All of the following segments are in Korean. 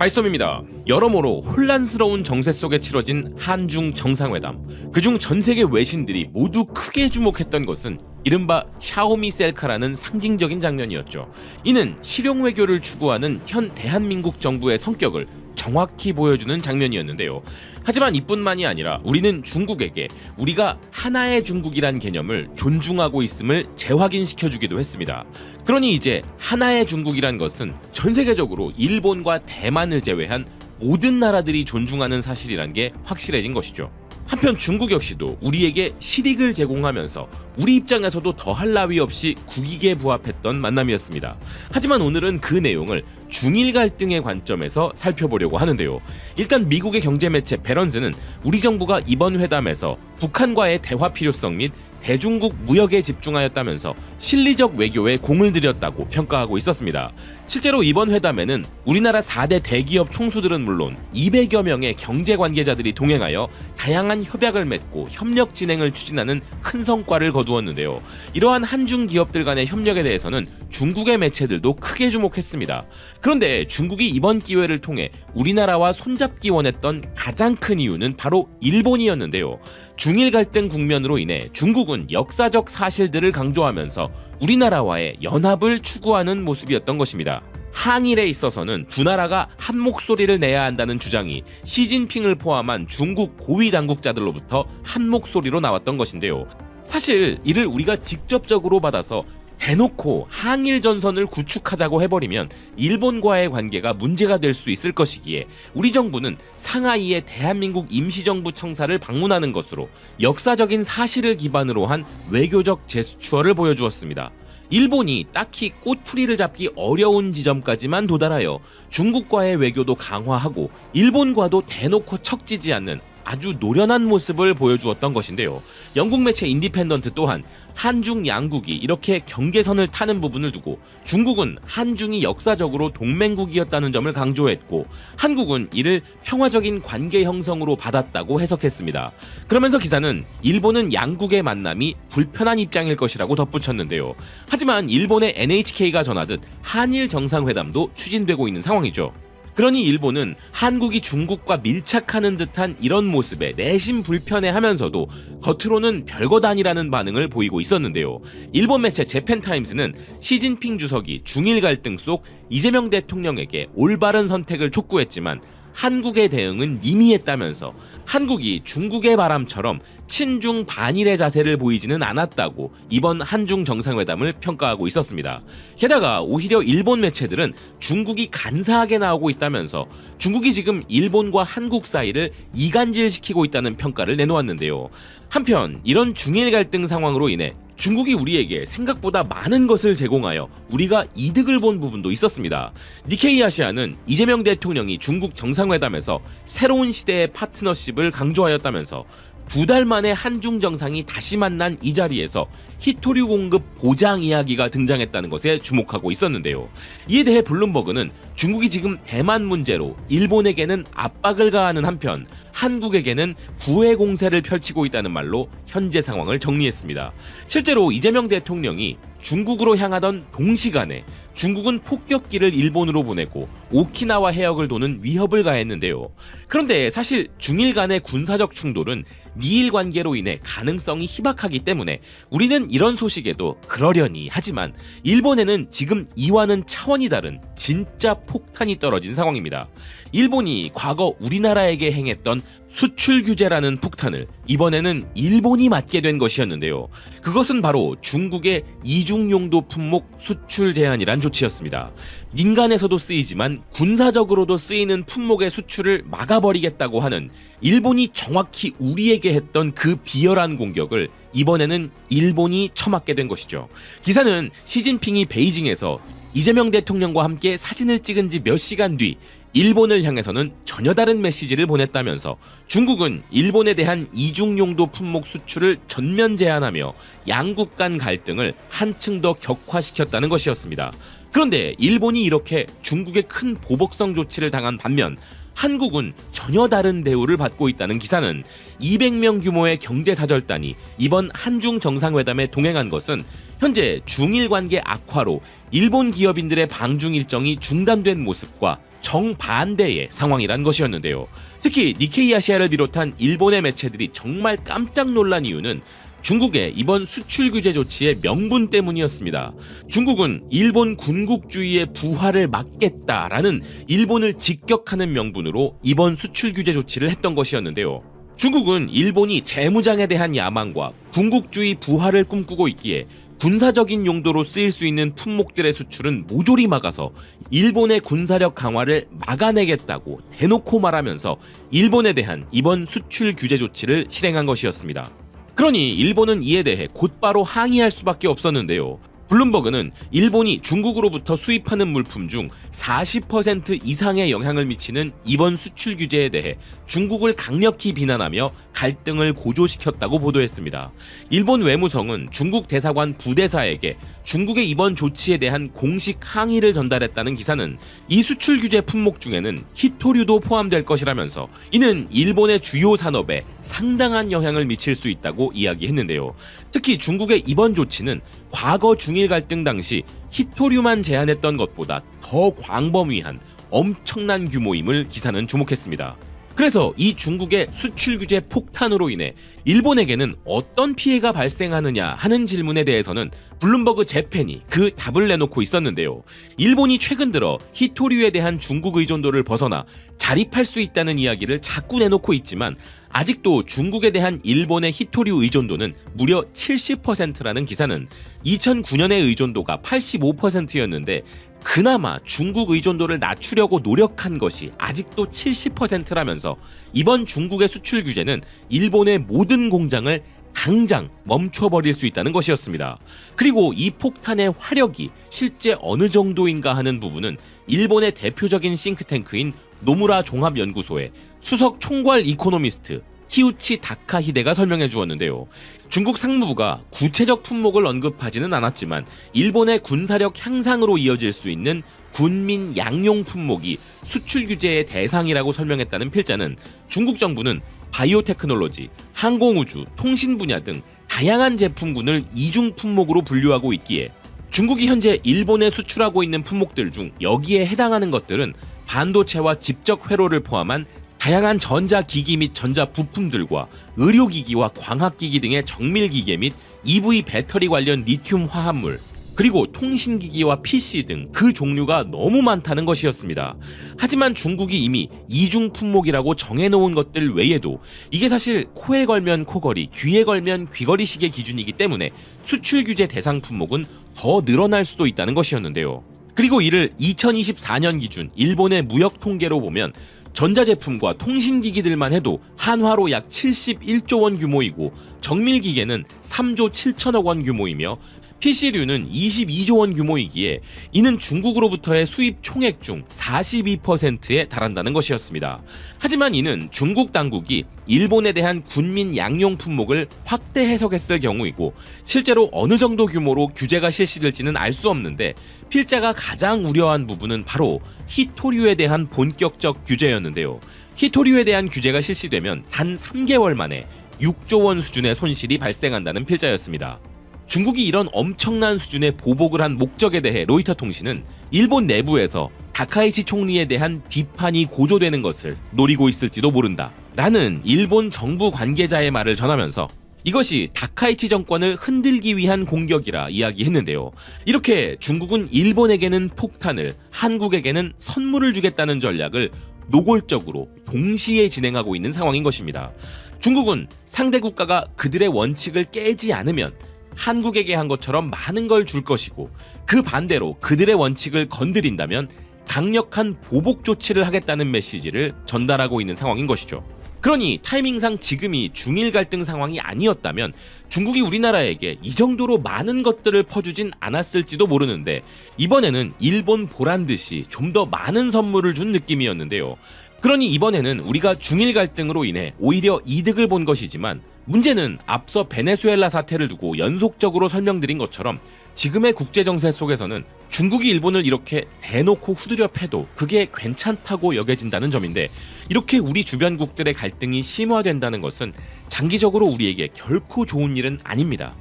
하이스톰입니다. 여러모로 혼란스러운 정세 속에 치러진 한중 정상회담. 그중 전 세계 외신들이 모두 크게 주목했던 것은 이른바 샤오미 셀카라는 상징적인 장면이었죠. 이는 실용 외교를 추구하는 현 대한민국 정부의 성격을 정확히 보여주는 장면이었는데요. 하지만 이뿐만이 아니라 우리는 중국에게 우리가 하나의 중국이란 개념을 존중하고 있음을 재확인시켜주기도 했습니다. 그러니 이제 하나의 중국이란 것은 전 세계적으로 일본과 대만을 제외한 모든 나라들이 존중하는 사실이란 게 확실해진 것이죠. 한편 중국 역시도 우리에게 실익을 제공하면서 우리 입장에서도 더할 나위 없이 국익에 부합했던 만남이었습니다. 하지만 오늘은 그 내용을 중일 갈등의 관점에서 살펴보려고 하는데요. 일단 미국의 경제 매체 배런스는 우리 정부가 이번 회담에서 북한과의 대화 필요성 및 대중국 무역에 집중하였다면서 실리적 외교에 공을 들였다고 평가하고 있었습니다. 실제로 이번 회담에는 우리나라 4대 대기업 총수들은 물론 200여 명의 경제 관계자들이 동행하여 다양한 협약을 맺고 협력 진행을 추진하는 큰 성과를 거두었는데요. 이러한 한중 기업들 간의 협력에 대해서는 중국의 매체들도 크게 주목했습니다. 그런데 중국이 이번 기회를 통해 우리나라와 손잡기 원했던 가장 큰 이유는 바로 일본이었는데요. 중일 갈등 국면으로 인해 중국은 역사적 사실들을 강조하면서 우리나라와의 연합을 추구하는 모습이었던 것입니다. 항일에 있어서는 두 나라가 한 목소리를 내야 한다는 주장이 시진핑을 포함한 중국 고위 당국자들로부터 한 목소리로 나왔던 것인데요. 사실 이를 우리가 직접적으로 받아서 대놓고 항일 전선을 구축하자고 해버리면 일본과의 관계가 문제가 될 수 있을 것이기에 우리 정부는 상하이의 대한민국 임시정부 청사를 방문하는 것으로 역사적인 사실을 기반으로 한 외교적 제스처를 보여주었습니다. 일본이 딱히 꼬투리를 잡기 어려운 지점까지만 도달하여 중국과의 외교도 강화하고 일본과도 대놓고 척지지 않는 아주 노련한 모습을 보여주었던 것인데요. 영국 매체 인디펜던트 또한 한중 양국이 이렇게 경계선을 타는 부분을 두고 중국은 한중이 역사적으로 동맹국이었다는 점을 강조했고 한국은 이를 평화적인 관계 형성으로 받았다고 해석했습니다. 그러면서 기사는 일본은 양국의 만남이 불편한 입장일 것이라고 덧붙였는데요. 하지만 일본의 NHK가 전하듯 한일 정상회담도 추진되고 있는 상황이죠. 그러니 일본은 한국이 중국과 밀착하는 듯한 이런 모습에 내심 불편해하면서도 겉으로는 별것 아니라는 반응을 보이고 있었는데요. 일본 매체 재팬타임스는 시진핑 주석이 중일 갈등 속 이재명 대통령에게 올바른 선택을 촉구했지만 한국의 대응은 미미했다면서 한국이 중국의 바람처럼 친중 반일의 자세를 보이지는 않았다고 이번 한중 정상회담을 평가하고 있었습니다. 게다가 오히려 일본 매체들은 중국이 간사하게 나오고 있다면서 중국이 지금 일본과 한국 사이를 이간질시키고 있다는 평가를 내놓았는데요. 한편 이런 중일 갈등 상황으로 인해 중국이 우리에게 생각보다 많은 것을 제공하여 우리가 이득을 본 부분도 있었습니다. 니케이 아시아는 이재명 대통령이 중국 정상회담에서 새로운 시대의 파트너십을 강조하였다면서 2달 만에 한중 정상이 다시 만난 이 자리에서 히토류 공급 보장 이야기가 등장했다는 것에 주목하고 있었는데요. 이에 대해 블룸버그는 중국이 지금 대만 문제로 일본에게는 압박을 가하는 한편 한국에게는 구애 공세를 펼치고 있다는 말로 현재 상황을 정리했습니다. 실제로 이재명 대통령이 중국으로 향하던 동시간에 중국은 폭격기를 일본으로 보내고 오키나와 해역을 도는 위협을 가했는데요. 그런데 사실 중일 간의 군사적 충돌은 미일 관계로 인해 가능성이 희박하기 때문에 우리는 이런 소식에도 그러려니 하지만 일본에는 지금 이와는 차원이 다른 진짜 폭탄이 떨어진 상황입니다. 일본이 과거 우리나라에게 행했던 수출 규제라는 폭탄을 이번에는 일본이 맞게 된 것이었는데요. 그것은 바로 중국의 이중용도 품목 수출 제한이란 조치였습니다. 민간에서도 쓰이지만 군사적으로도 쓰이는 품목의 수출을 막아버리겠다고 하는 일본이 정확히 우리에게 했던 그 비열한 공격을 이번에는 일본이 처맞게 된 것이죠. 기사는 시진핑이 베이징에서 이재명 대통령과 함께 사진을 찍은 지 몇 시간 뒤 일본을 향해서는 전혀 다른 메시지를 보냈다면서 중국은 일본에 대한 이중용도 품목 수출을 전면 제한하며 양국 간 갈등을 한층 더 격화시켰다는 것이었습니다. 그런데 일본이 이렇게 중국의 큰 보복성 조치를 당한 반면 한국은 전혀 다른 대우를 받고 있다는 기사는 200명 규모의 경제사절단이 이번 한중 정상회담에 동행한 것은 현재 중일 관계 악화로 일본 기업인들의 방중 일정이 중단된 모습과 정반대의 상황이란 것이었는데요. 특히 니케이 아시아를 비롯한 일본의 매체들이 정말 깜짝 놀란 이유는 중국의 이번 수출 규제 조치의 명분 때문이었습니다. 중국은 일본 군국주의의 부활을 막겠다라는 일본을 직격하는 명분으로 이번 수출 규제 조치를 했던 것이었는데요. 중국은 일본이 재무장에 대한 야망과 군국주의 부활을 꿈꾸고 있기에 군사적인 용도로 쓰일 수 있는 품목들의 수출은 모조리 막아서 일본의 군사력 강화를 막아내겠다고 대놓고 말하면서 일본에 대한 이번 수출 규제 조치를 실행한 것이었습니다. 그러니 일본은 이에 대해 곧바로 항의할 수밖에 없었는데요. 블룸버그는 일본이 중국으로부터 수입하는 물품 중 40% 이상의 영향을 미치는 이번 수출 규제에 대해 중국을 강력히 비난하며 갈등을 고조시켰다고 보도했습니다. 일본 외무성은 중국 대사관 부대사에게 중국의 이번 조치에 대한 공식 항의를 전달했다는 기사는 이 수출 규제 품목 중에는 히토류도 포함될 것이라면서 이는 일본의 주요 산업에 상당한 영향을 미칠 수 있다고 이야기했는데요. 특히 중국의 이번 조치는 과거 중일 갈등 당시 히토류만 제한했던 것보다 더 광범위한 엄청난 규모임을 기사는 주목했습니다. 그래서 이 중국의 수출 규제 폭탄으로 인해 일본에게는 어떤 피해가 발생하느냐 하는 질문에 대해서는 블룸버그 재팬이 그 답을 내놓고 있었는데요. 일본이 최근 들어 히토류에 대한 중국 의존도를 벗어나 자립할 수 있다는 이야기를 자꾸 내놓고 있지만 아직도 중국에 대한 일본의 히토류 의존도는 무려 70%라는 기사는 2009년의 의존도가 85%였는데 그나마 중국 의존도를 낮추려고 노력한 것이 아직도 70%라면서 이번 중국의 수출 규제는 일본의 모든 공장을 당장 멈춰버릴 수 있다는 것이었습니다. 그리고 이 폭탄의 화력이 실제 어느 정도인가 하는 부분은 일본의 대표적인 싱크탱크인 노무라 종합연구소의 수석 총괄 이코노미스트 키우치 다카히데가 설명해 주었는데요. 중국 상무부가 구체적 품목을 언급하지는 않았지만 일본의 군사력 향상으로 이어질 수 있는 군민 양용 품목이 수출 규제의 대상이라고 설명했다는 필자는 중국 정부는 바이오테크놀로지, 항공우주, 통신 분야 등 다양한 제품군을 이중 품목으로 분류하고 있기에 중국이 현재 일본에 수출하고 있는 품목들 중 여기에 해당하는 것들은 반도체와 집적 회로를 포함한 다양한 전자기기 및 전자부품들과 의료기기와 광학기기 등의 정밀기계 및 EV 배터리 관련 리튬 화합물, 그리고 통신기기와 PC 등 그 종류가 너무 많다는 것이었습니다. 하지만 중국이 이미 이중 품목이라고 정해놓은 것들 외에도 이게 사실 코에 걸면 코걸이, 귀에 걸면 귀걸이식의 기준이기 때문에 수출 규제 대상 품목은 더 늘어날 수도 있다는 것이었는데요. 그리고 이를 2024년 기준 일본의 무역 통계로 보면 전자제품과 통신기기들만 해도 한화로 약 71조 원 규모이고 정밀기계는 3조 7천억 원 규모이며 PC류는 22조 원 규모이기에 이는 중국으로부터의 수입 총액 중 42%에 달한다는 것이었습니다. 하지만 이는 중국 당국이 일본에 대한 군민 양용 품목을 확대 해석했을 경우이고 실제로 어느 정도 규모로 규제가 실시될지는 알 수 없는데 필자가 가장 우려한 부분은 바로 히토류에 대한 본격적 규제였는데요. 히토류에 대한 규제가 실시되면 단 3개월 만에 6조 원 수준의 손실이 발생한다는 필자였습니다. 중국이 이런 엄청난 수준의 보복을 한 목적에 대해 로이터 통신은 일본 내부에서 다카이치 총리에 대한 비판이 고조되는 것을 노리고 있을지도 모른다 라는 일본 정부 관계자의 말을 전하면서 이것이 다카이치 정권을 흔들기 위한 공격이라 이야기했는데요. 이렇게 중국은 일본에게는 폭탄을, 한국에게는 선물을 주겠다는 전략을 노골적으로 동시에 진행하고 있는 상황인 것입니다. 중국은 상대 국가가 그들의 원칙을 깨지 않으면 한국에게 한 것처럼 많은 걸 줄 것이고 그 반대로 그들의 원칙을 건드린다면 강력한 보복 조치를 하겠다는 메시지를 전달하고 있는 상황인 것이죠. 그러니 타이밍상 지금이 중일 갈등 상황이 아니었다면 중국이 우리나라에게 이 정도로 많은 것들을 퍼주진 않았을지도 모르는데 이번에는 일본 보란 듯이 좀 더 많은 선물을 준 느낌이었는데요. 그러니 이번에는 우리가 중일 갈등으로 인해 오히려 이득을 본 것이지만 문제는 앞서 베네수엘라 사태를 두고 연속적으로 설명드린 것처럼 지금의 국제정세 속에서는 중국이 일본을 이렇게 대놓고 후드려 패도 그게 괜찮다고 여겨진다는 점인데 이렇게 우리 주변국들의 갈등이 심화된다는 것은 장기적으로 우리에게 결코 좋은 일은 아닙니다.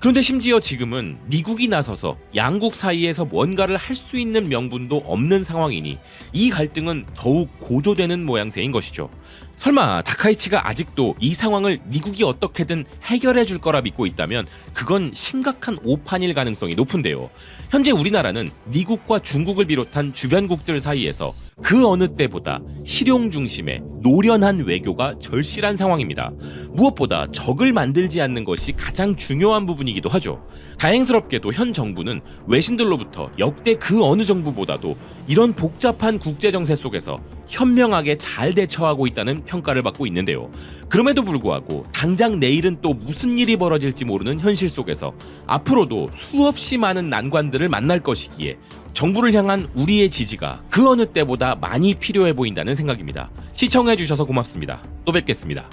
그런데 심지어 지금은 미국이 나서서 양국 사이에서 뭔가를 할 수 있는 명분도 없는 상황이니 이 갈등은 더욱 고조되는 모양새인 것이죠. 설마 다카이치가 아직도 이 상황을 미국이 어떻게든 해결해 줄 거라 믿고 있다면 그건 심각한 오판일 가능성이 높은데요. 현재 우리나라는 미국과 중국을 비롯한 주변국들 사이에서 그 어느 때보다 실용 중심의 노련한 외교가 절실한 상황입니다. 무엇보다 적을 만들지 않는 것이 가장 중요한 부분이기도 하죠. 다행스럽게도 현 정부는 외신들로부터 역대 그 어느 정부보다도 이런 복잡한 국제 정세 속에서 현명하게 잘 대처하고 있다는 평가를 받고 있는데요. 그럼에도 불구하고 당장 내일은 또 무슨 일이 벌어질지 모르는 현실 속에서 앞으로도 수없이 많은 난관들을 만날 것이기에 정부를 향한 우리의 지지가 그 어느 때보다 많이 필요해 보인다는 생각입니다. 시청해주셔서 고맙습니다. 또 뵙겠습니다.